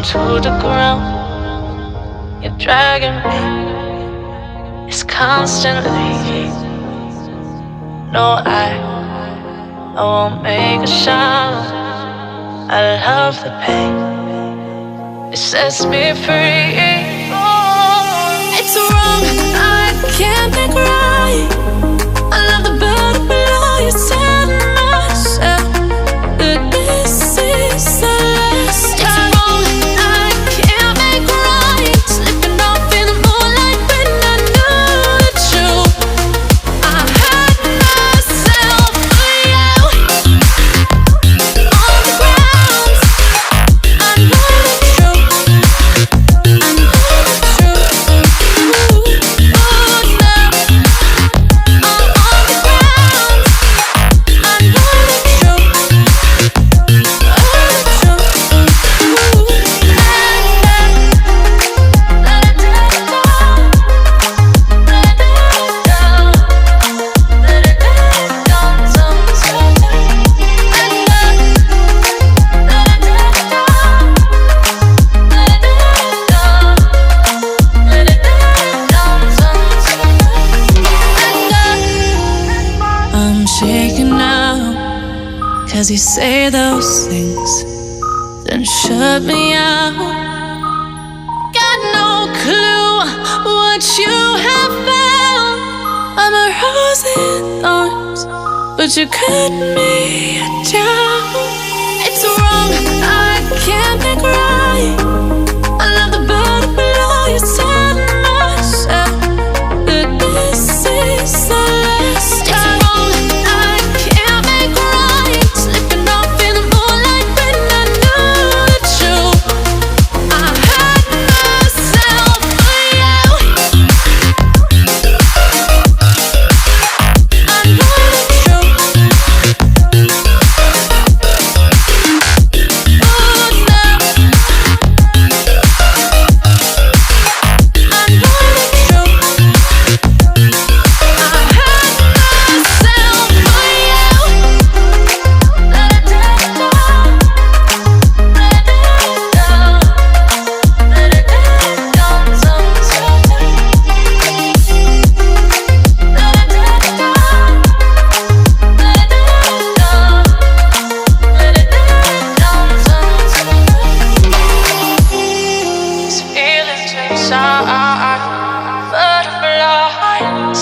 to the ground. You're dragging me, it's constantly. No, I won't make a sound. I love the pain, it sets me free. It's wrong, I can't make right. I love the bird below you, tell myself that this is the last time. It's wrong, I can't make right. Slipping off in the moonlight when I knew the truth. I hurt myself for you. On the ground, I know the truth. I know the truth. Oh no, I'm on the ground. I know the truth. Oh, the truth. I'm shaking now, 'cause you say those things, then shut me out. Got no clue what you have found. I'm a rose in thorns, but you cut me down. It's wrong, I can't make right. I love the bird below you, tell myself that this is the last time. It's wrong, I can't make right. Slipping off in the moonlight when I knew the truth. I hurt myself for you. I know the truth. Oh no, I know the truth. I hurt myself for you. Let it down, let it down, let it down sometimes. Let it down, let it down, let it down sometimes. These feelings inside, butterflies.